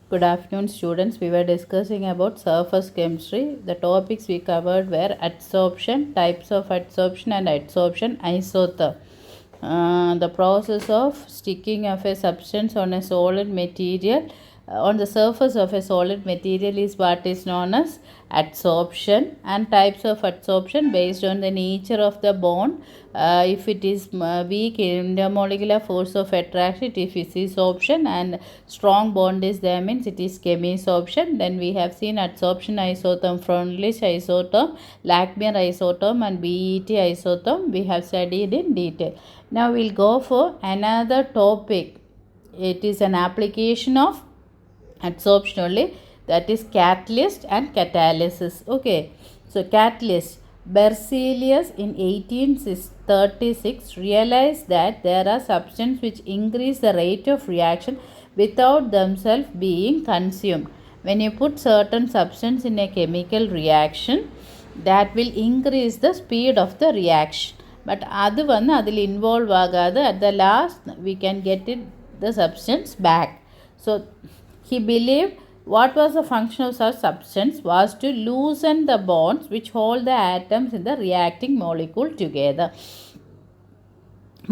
Good afternoon, students. We were discussing about surface chemistry. The topics we covered were adsorption, types of adsorption, and adsorption isotherm. The process of sticking of a substance on a solid material on the surface of a solid material is what is known as adsorption, and types of adsorption based on the nature of the bond. If it is weak intermolecular force of attraction, it is physisorption, and strong bond is there means it is chemisorption. Then we have seen adsorption isotherm, Freundlich isotherm, Lachmier isotherm, and BET isotherm we have studied in detail. Now we'll go for another topic. It is an application of adsorption only, that is catalyst and catalysis. Okay, so catalyst. Berzelius in 1836 realized that there are substances which increase the rate of reaction without themselves being consumed. When you put certain substance in a chemical reaction, that will increase the speed of the reaction. But அது வந்து அதில் involve ஆகாது. At the last we can get it the substance back. So he believed what was the function of such substance was to loosen the bonds which hold the atoms in the reacting molecule together.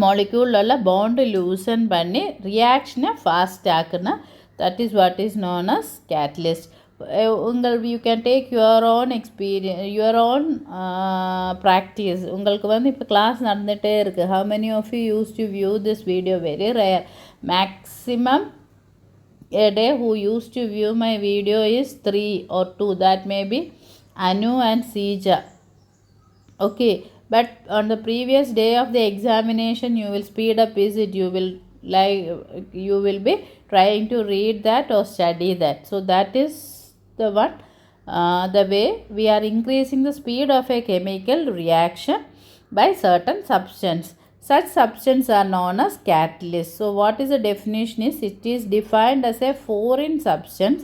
Molecule உள்ள bond loosen பண்ணி reaction fast ஆக்குனா, that is what is known as catalyst. You can take your own experience, your own practice. உங்களுக்கு வந்து இப்போ class நடந்துகிட்டே இருக்குது. How many of you used to view this video? Very rare. Maximum a day who used to view my video is 3 or 2. That may be Anu and Sija. Okay, but on the previous day of the examination you will speed up, is it? You will be trying to read that or study that. So that is the one, the way we are increasing the speed of a chemical reaction by certain substance. Such substances are known as catalysts. So what is the definition is, it is defined as a foreign substance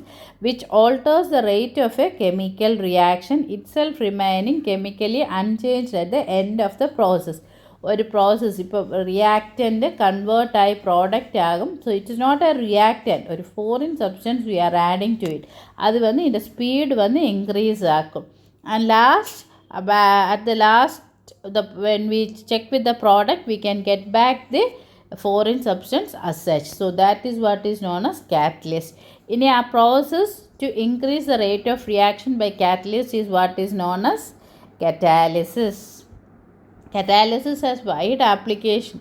which alters the rate of a chemical reaction, itself remaining chemically unchanged at the end of the process. ഒരു process ഇപ്പോൾ reactant convert ആയി product ആകും. So it is not a reactant, ഒരു foreign substance we are adding to it. അത് വന്ന് ഇതിൻ്റെ speed വന്ന് increase ആക്കും. And last at the last when we check with the product, we can get back the foreign substance as such. So that is what is known as catalyst. In a process to increase the rate of reaction by catalyst is what is known as catalysis. Catalysis has wide application.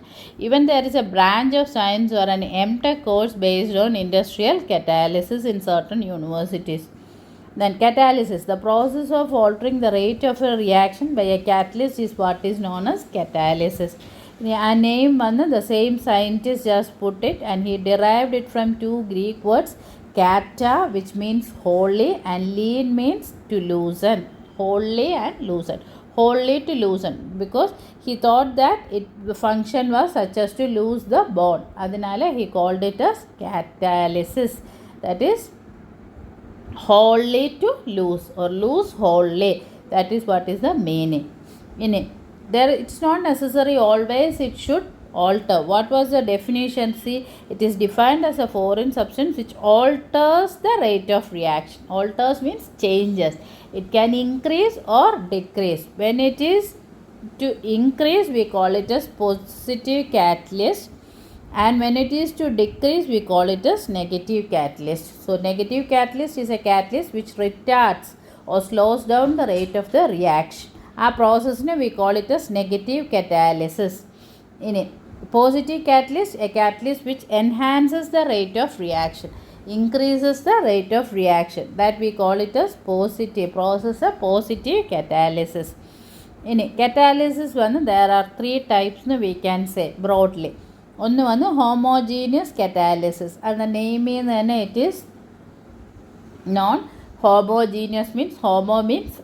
Even there is a branch of science or an MTech course based on industrial catalysis in certain universities. Then catalysis, the process of altering the rate of a reaction by a catalyst is what is known as catalysis. A name the same scientist just put it, and he derived it from two Greek words, kata which means wholly and lean means to loosen. Wholly and loosen. Wholly to loosen, because he thought that the function was such as to lose the bond. Adinala he called it as catalysis. That is wholly to lose or lose wholly. That is what is the meaning. In it, there it's not necessary always it should alter. What was the definition? See, it is defined as a foreign substance which alters the rate of reaction. Alters means changes. It can increase or decrease. When it is to increase, we call it as positive catalyst, and when it is to decrease, we call it as negative catalyst. So negative catalyst is a catalyst which retards or slows down the rate of the reaction. Our process we call it as negative catalysis. In a positive catalyst, a catalyst which enhances the rate of reaction, increases the rate of reaction, that we call it as positive process, a positive catalysis. In a catalysis there are 3 types we can say broadly. ഒന്ന് വന്ന് homogeneous catalysis. അത് നെയിമിൽ നിന്ന് തന്നെ it is known homogeneous means homo means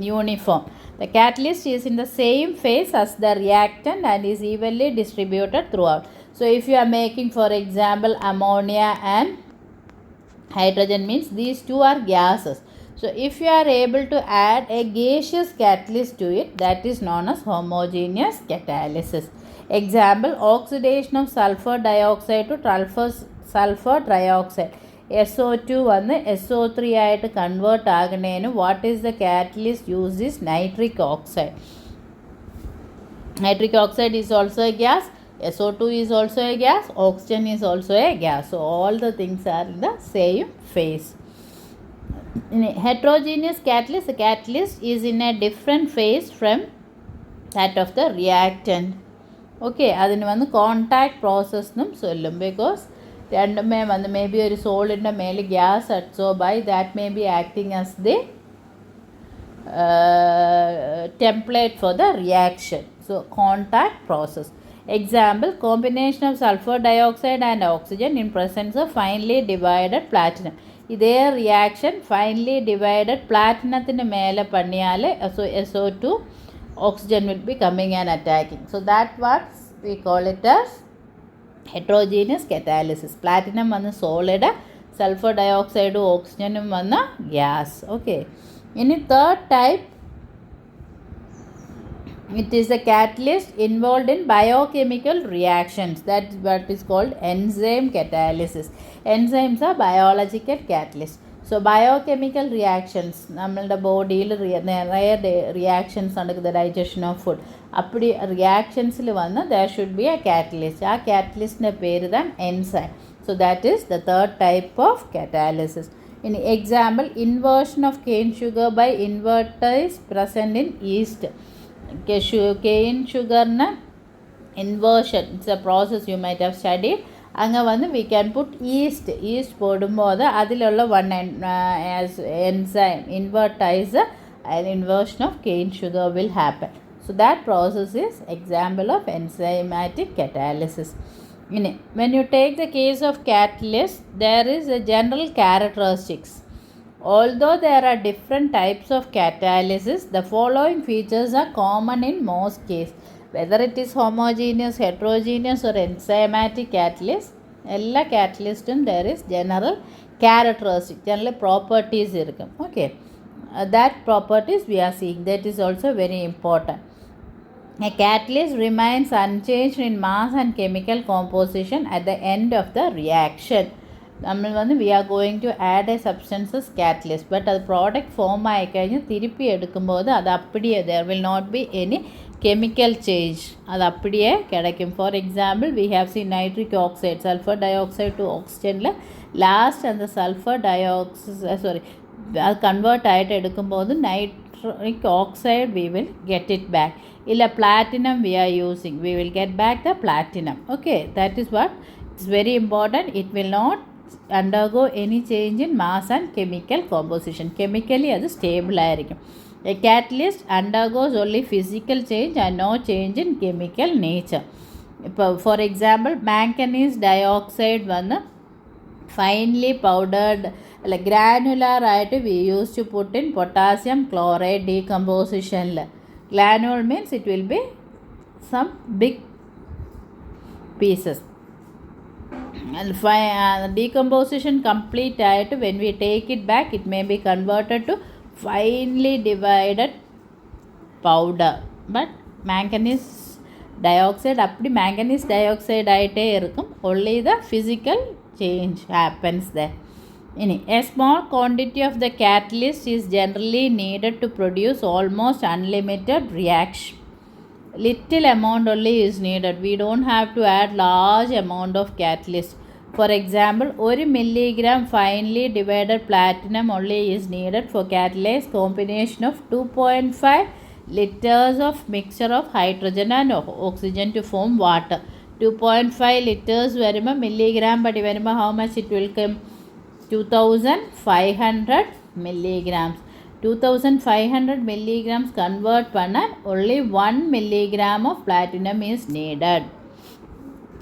uniform. The catalyst is in the same phase as the reactant and is evenly distributed throughout. So if you are making, for example, ammonia and hydrogen, means these two are gases. So if you are able to add a gaseous catalyst to it, that is known as homogeneous catalysis. Example, oxidation of sulfur dioxide to sulfur trioxide. SO2 വന്ന് SO3 ആയിട്ട് convert ആകുന്നതിന് what is the catalyst use is nitric oxide. Nitric oxide is also a gas, SO2 is also a gas, oxygen is also a gas. So all the things are in the same phase. In a heterogeneous catalyst, the catalyst is in a different phase from that of the reactant. Okay, അതിന് വന്ന് contact process എന്നും ചൊല്ലും. Because രണ്ടുമേ വന്ന് may be ഒരു സോളിൻ്റെ മേലെ gas absorb ആയി that may be acting as the template for the reaction. So contact process. Example, combination of sulfur dioxide and oxygen in presence of finely divided platinum. ഇതേ reaction finally divided പ്ലാറ്റിനത്തിന് മേലെ പണിയാൽ SO2 oxygen will be coming and attacking. So that what we call it as heterogeneous catalysis. Platinum വന്ന് solid, sulphur ഡയോക്സൈഡും ഓക്സിജനും വന്ന് gas. Okay, ഇനി third type, it is a catalyst involved in biochemical reactions. That is what is called enzyme catalysis. Enzymes are biological catalysts. So biochemical reactions, നമ്മളുടെ ബോഡിയിൽ നിറയെ reactions നടക്കുന്ന digestion of food. அப்படி റിയാക്ഷൻസിൽ വന്ന് there should be a catalyst. ആ കാറ്റലിസ്റ്റിൻ്റെ പേര് தான் enzyme. So that is the third type of catalysis. In example, inversion of cane sugar by inverter is present in yeast. Cane sugar inversion, it's a process you might have studied. அங்கே வந்து we can put yeast போடும்போது அதில் உள்ள one as enzyme invertise an inversion of cane sugar will happen. So that process is example of enzymatic catalysis. When you take the case of catalyst, there is a general characteristics. Although there are different types of catalysis, the following features are common in most cases. Whether it is homogeneous, heterogeneous or enzymatic catalyst, എല്ലാ catalystum there is general characteristics, general properties irukkum. Okay, that properties we are seeing, that is also very important. A catalyst remains unchanged in mass and chemical composition at the end of the reaction. നമ്മൾ വന്ന് we are going to add a substances catalyst, but അത് product form ആയി കഴിഞ്ഞ് തിരുപ്പി എടുക്കുമ്പോൾ അത് அப்படியே there will not be any chemical change, அது அப்படியே கிடைக்கும். For example, we have seen nitric oxide, sulfur dioxide to oxygenல லாஸ்ட் அந்த sulfur dioxide அது கன்வெர்ட் ஆகிட்டு எடுக்கும்போது nitric oxide we will get it back. இல்லை platinum we are using, we will get back the platinum. Okay, that is what is very important. It will not undergo any change in mass and chemical composition. Chemically அது stable ஆയിരിக்கும். A catalyst undergoes only physical change and no change in chemical nature. இப்போ for example, manganese dioxide வந்து finely powdered like granular ஆகிட்டு we used to put in potassium chloride decompositionல. Granule means it will be some big pieces. And decomposition complete ஆகிட்டு when we take it back, it may be converted to finely divided powder. But manganese dioxide அப்படி manganese dioxide ஆகிட்டே இருக்கும், only the physical change happens there. A small quantity of the catalyst is generally needed to produce almost unlimited reaction. Little amount only is needed. We don't have to add large amount of catalyst. For example, 1 milligram finely divided platinum only is needed for catalyze combination of 2.5 liters of mixture of hydrogen and oxygen to form water. 2.5 liters വരുമ്പോൾ milligram പടി വരുമ്പോൾ how much it will come? 2500 milligrams. 2500 milligrams convert பண்ண only 1 milligram of platinum is needed.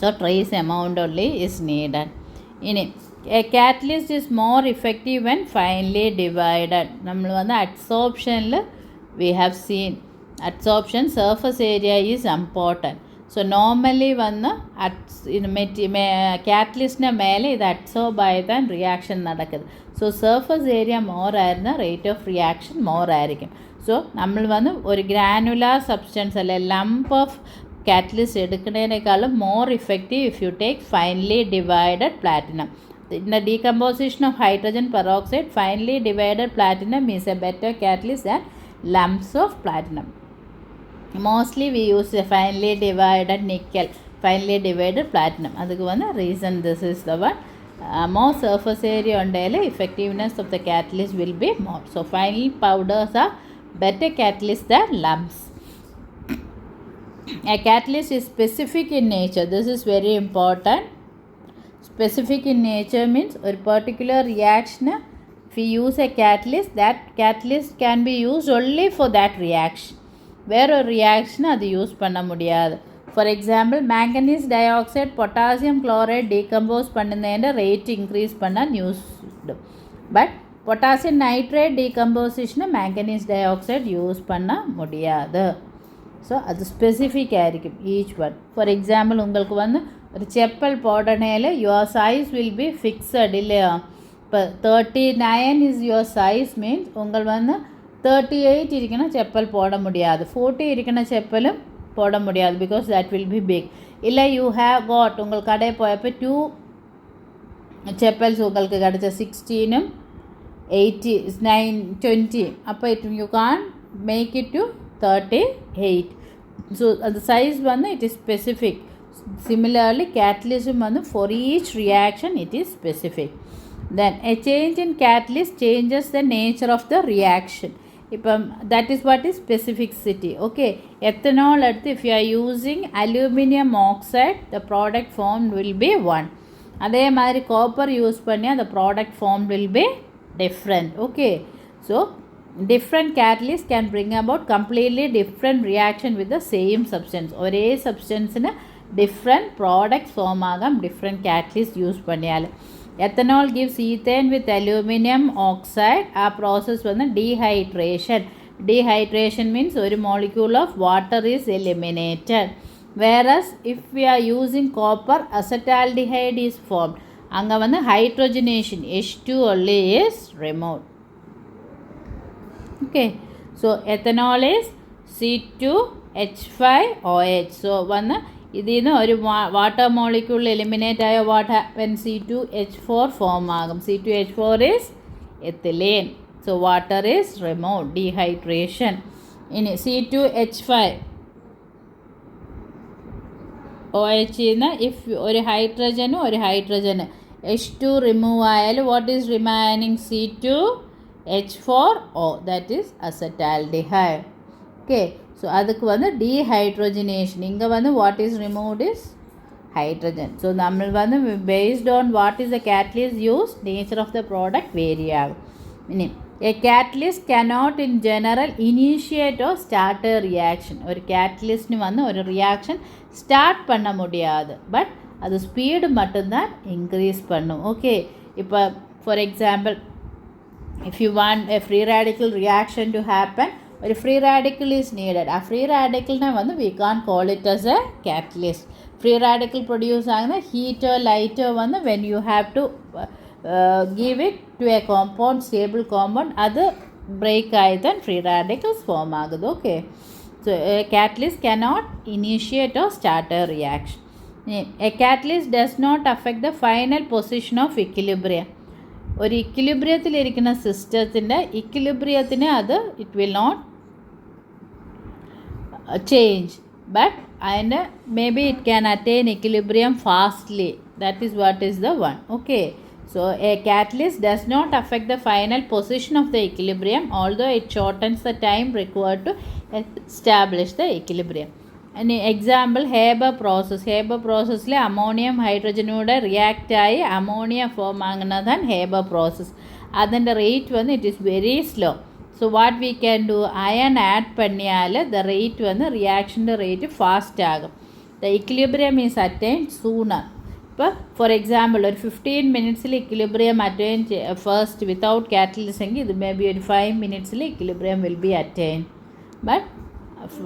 So trace amount only is needed. A catalyst is more effective when finely divided. നമ്മൾ വന്ന് adsorption we have seen adsorption surface area is important. So normally വന്ന് കാറ്റലിസ്റ്റിൻ്റെ മേലെ ഇത് absorb ആയിട്ടാൻ reaction നടക്കുന്നത്. So surface area more ആയിരുന്ന rate of reaction more ആയിരിക്കും. സോ നമ്മൾ വന്ന് ഒരു ഗ്രാനുലാർ സബ്സ്റ്റൻസ് അല്ലെ ലംപ് ഓഫ് കാറ്റലിസ്റ്റ് എടുക്കുന്നതിനേക്കാളും more effective if you take finely divided platinum. In the decomposition of hydrogen peroxide, finely divided platinum is a better catalyst than lumps of platinum. Mostly we use a finely divided nickel, finely divided platinum. That's the reason this is the one. More surface area on daily, effectiveness of the catalyst will be more. So final powders are better catalyst than lumps. A catalyst is specific in nature. This is very important. Specific in nature means a particular reaction. If we use a catalyst, that catalyst can be used only for that reaction. Where a reaction அது use பண்ண முடியாது. For example, manganese dioxide potassium chloride decompose பண்ணுனேன்ற rate increase பண்ண used. But potassium nitrate decomposition manganese dioxide use பண்ண முடியாது. So அது ஸ்பெசிஃபிக்காக இருக்கும் each one. For example உங்களுக்கு ஒரு செப்பல் போடனேல your size will be fixed இல்லையா. இப்போ 39 இஸ் யுவர் சைஸ் மீன்ஸ் உங்கள் 38 இருக்கணும் செப்பல் போட முடியாது, 40 இருக்கணும் செப்பலும் போட முடியாது, because that will be big. இல்லை யூ ஹேவ் காட் உங்கள் கடை போயப்போ 2 செப்பல்ஸ் உங்களுக்கு கிடச்ச 16 80 9 20 அப்போ you can make it to 38. So the size it is specific. Similarly catalyst for each reaction it is specific. Then a change in catalyst changes the nature of the reaction. That is what is specificity. Okay, ethanol if you are using aluminum oxide, the product formed will be 1. அதே மாதிரி copper use பண்ணி the product formed will be different. Okay, so different catalysts can bring about completely different reaction with the same substance. ஒரே substance different products form ஆகும் different catalysts use பண்ணியால். Ethanol gives ethane with aluminum oxide. Our process dehydration. Dehydration means one molecule of water is eliminated. Whereas if we are using copper, acetaldehyde is formed. அங்கே hydrogenation H2 only is removed. Okay, so ethanol is C2H5OH. So ഇതിൽ ഒരു water molecule eliminate ആയ what happen C2H4 form ആകും. C2H4 is ethylene. So water is removed, dehydration. ഇനി C2H5OH if ഒരു ഹൈഡ്രജനും H2 remove ആയാൽ what is remaining? C2H4O, that is acetaldehyde. Okay, so அதுக்கு dehydrogenation. இங்கே what is removed is hydrogen. So നമ്മൾ based on what is the catalyst used, nature of the product vary ஆகும். A catalyst cannot in general initiate or start a reaction. ஒரு catalyst ஒரு reaction start பண்ண முடியாது, but அது speed மட்டும்தான் increase பண்ணும். Okay, இப்போ for example, if you want a free radical reaction to happen, a free radical is needed. A free radical we can't call it as a catalyst. Free radical produce heat or light when you have to give it to a compound, stable compound, other break then free radicals form agadu. Okay, so a catalyst cannot initiate or start a reaction. A catalyst does not affect the final position of equilibrium. ഒരു ഇക്വിലിബ്രിയത്തിലിരിക്കുന്ന സിസ്റ്റത്തിൻ്റെ ഇക്വിലിബ്രിയത്തിന് it will not change, but maybe it can attain equilibrium fastly. That is what is the one. Okay, so a catalyst does not affect the final position of the equilibrium, although it shortens the time required to establish the equilibrium. An example, Haber process. Haber process le ammonium hydrogen oda react ஆகி ammonia form ஆகுனதான் Haber process. அதன் rate it is very slow. So what we can do, iron add பண்ணியால the rate reaction rate fast ஆகும். The equilibrium is attained sooner. இப்போ for example ஒரு 15 minutes equilibrium attained first without catalyst இது maybe 5 minutes equilibrium will be attained, but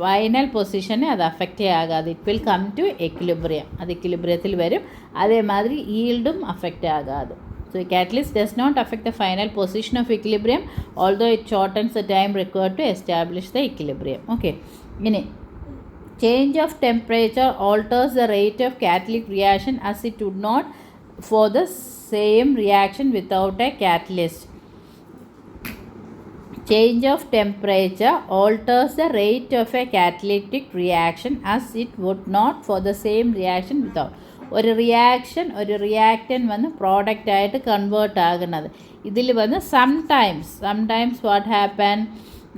final position அது affect ஆகாது. It will come to equilibrium. அது equilibriumத்தில் வரும். அதே மாதிரி yieldum affect ஆகாது. So a catalyst does not affect the final position of equilibrium, although it shortens the time required to establish the equilibrium. Okay, change of temperature alters the rate of catalytic reaction as it would not for the same reaction without a catalyst. Change of temperature alters the rate of a catalytic reaction as it would not for the same reaction without. ഒരു reaction ഒരു reactant വന്ന് പ്രോഡക്റ്റായിട്ട് convert ആകുന്നത്. ഇതിൽ വന്ന് sometimes what happen,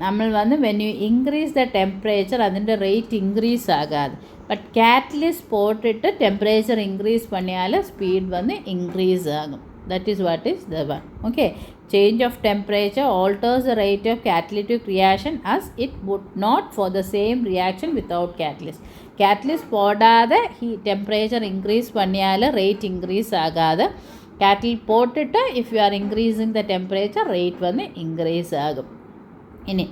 നമ്മൾ വന്ന് when you increase the temperature അതിൻ്റെ rate increase ആകാതെ, ബട്ട് കാറ്റലിസ്റ്റ് പോട്ടിട്ട് ടെമ്പറേച്ചർ ഇൻക്രീസ് பண்ணியால் സ്പീഡ് വന്ന് ഇൻക്രീസ് ആകും. That is what is the one. Okay, change of temperature alters the rate of catalytic reaction as it would not for the same reaction without catalyst. Catalyst போடாத temperature increase பண்ணியால் rate increase ஆகாது. Catalyst போட்டுட்டு if you are increasing the temperature rate வந்து increase ஆகும். இனி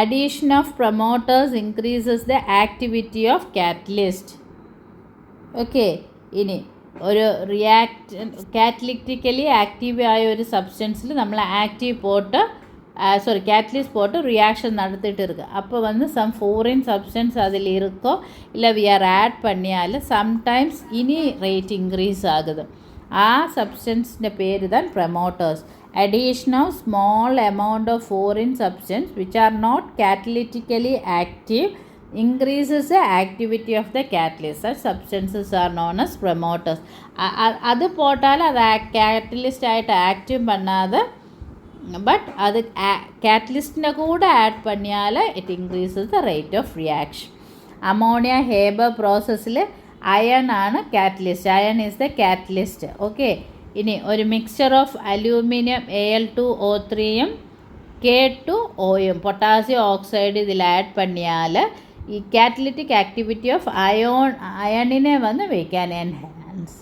addition of promoters increases the activity of catalyst. Okay, ഇനി ഒരു catalytically active ആയ ഒരു സബ്സ്റ്റൻസിൽ നമ്മൾ கேட்டலிஸ்ட் போட்டு ரியாக்ஷன் நடத்திட்டு இருக்கு. அப்போ வந்து சம் ஃபாரின் சப்ஸ்டன்ஸ் அதில் இருக்கோ இல்லை வி ஆர் ஆட் பண்ணியால் சம்டைம்ஸ் இனி ரேட் இன்க்ரீஸ் ஆகுது. ஆ சப்ஸ்டன்ஸிൻ്റെ பேர் தான் promoters. addition of small amount of foreign substance which are not catalytically active increases the activity of the catalyst. Such substances are known as promoters. அது போட்டால் அது catalyst ஆகிட்டு active பண்ணாத, but அது கேட்டலிஸ்டினை கூட ஆட் பண்ணியால் it increases the rate of reaction. Ammonia Haber ப்ராசஸில் അയൺ ആണ് കാറ്റലിസ്റ്റ്. Iron is the catalyst. Okay, ഇനി ഒരു മിക്സ്ചർ ഓഫ് അലൂമിനിയം Al2O3യും K2Oയും പൊട്ടാസ്യം ഓക്സൈഡ് ഇതിൽ ആഡ് பண்ணியால் ഈ കാറ്റലിറ്റിക് ആക്ടിവിറ്റി ഓഫ് അയണിനെ വന്ന് we can enhance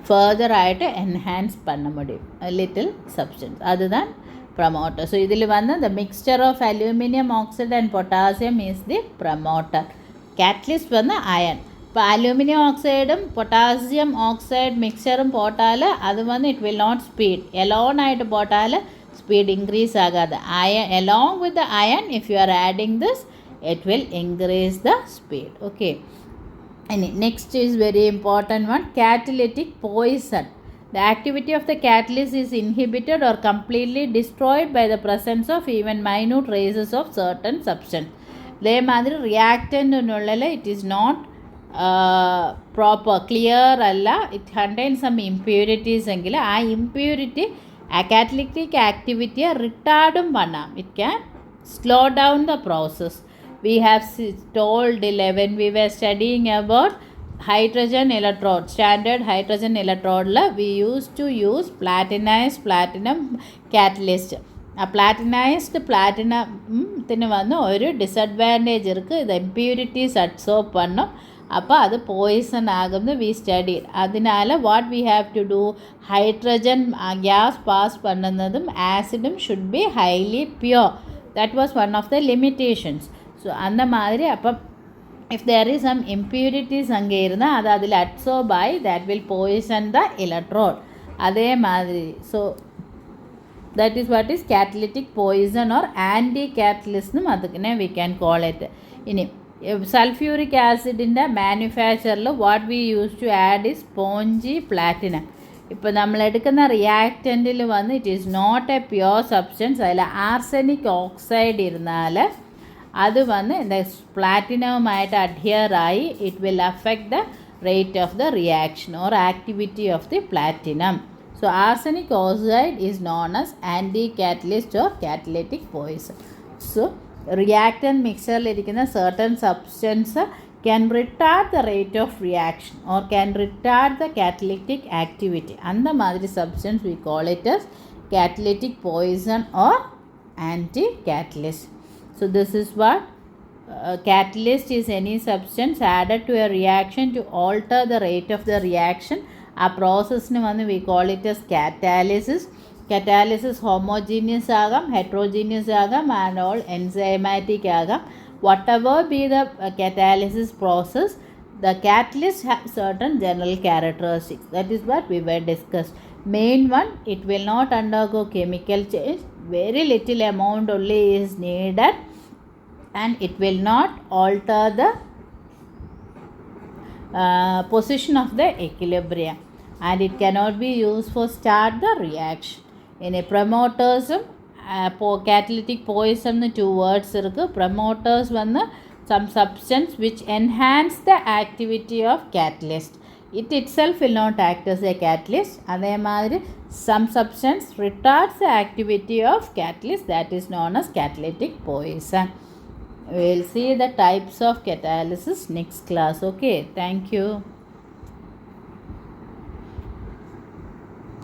ஃபர்தராகிட்டு என்ஹான்ஸ் பண்ண முடியும் லிட்டில் சப்ஸ்டன்ஸ், அதுதான் ப்ரமோட்டர். ஸோ இதில் வந்து the mixture of aluminum oxide and potassium is the promoter. Catalyst வந்து அயன். இப்போ அலுமினியம் ஆக்சைடும் பொட்டாசியம் ஆக்சைடு மிக்சரும் போட்டால் அது வந்து it will not speed. Alone ஆகிட்டு போட்டால் ஸ்பீட் இன்க்ரீஸ் ஆகாது. Iron along with the iron if you are adding this it will increase the speed. Okay, and next is very important one, catalytic poison. The activity of the catalyst is inhibited or completely destroyed by the presence of even minute traces of certain substance. இதே மாதிரி ரியாக்டன்ட்னுள்ள it is not proper clear அல்ல, it contains some impurities எങ്കിൽ ആ impurity catalytic activity retardum பண்ணாம். It can slow down the process. We have told when we were studying about hydrogen electrode, standard hydrogen electrode we used to use platinized platinum catalyst. പ്ലാറ്റിനൈസ്ഡ് പ്ലാറ്റിനത്തിന് വന്ന് ഒരു disadvantage இருக்குது, ഇത് impurities absorb பண்ணும், அப்போ அது poison ஆகும்னு we studied. அதனால what we have to do, hydrogen gas pass பண்ணுனதும் ஆசிடும் should be highly pure. That was one of the limitations. So அந்த மாதிரி அப்போ if there is some impurities அங்கே இருந்தால் அது அதில் அப்சர்ப் ஆகி that will poison the electrode. அதே மாதிரி so that is what is catalytic poison or anti-catalyst നും അതുക്കിനെ we can call it. ഇനി sulfuric acid ൻ്റെ മാനുഫാക്ചറിൽ what we used to add is spongy platinum. ഇപ്പോൾ നമ്മൾ എടുക്കുന്ന റിയാക്റ്റൻറ്റിൽ വന്ന് it is not a pure substance, അതിൽ ആർസനിക് ഓക്സൈഡ് ഇരുന്നാൽ അത് വന്ന് എന്താ പ്ലാറ്റിനവുമായിട്ട് അഡ്ഹിയർ ആയി it will affect the rate of the reaction or activity of the platinum. So arsenic oxide is known as anti-catalyst or catalytic poison. So reactant mixture irikkunna certain substance can retard the rate of reaction or can retard the catalytic activity. Andha madri substance we call it as catalytic poison or anti-catalyst. So this is what catalyst is any substance added to a reaction to alter the rate of the reaction. ആ പ്രോസസ്സിന് വന്ന് we call it as catalysis. Catalysis homogeneous ആകാം, heterogeneous ആകാം, and all enzymatic ആകാം. Whatever be the catalysis process, the catalyst has certain general characteristics. That is what we were discussed. Main one, it will not undergo chemical change. Very little amount only is needed and it will not alter the position of the equilibrium. and it cannot be used for start the reaction. In a promoters catalytic poison the two words irukku. Promoters vanna some substance which enhance the activity of catalyst. It itself will not act as a catalyst. அதே மாதிரி some substance retards the activity of catalyst, that is known as catalytic poison. We will see the types of catalysis next class. Okay, thank you.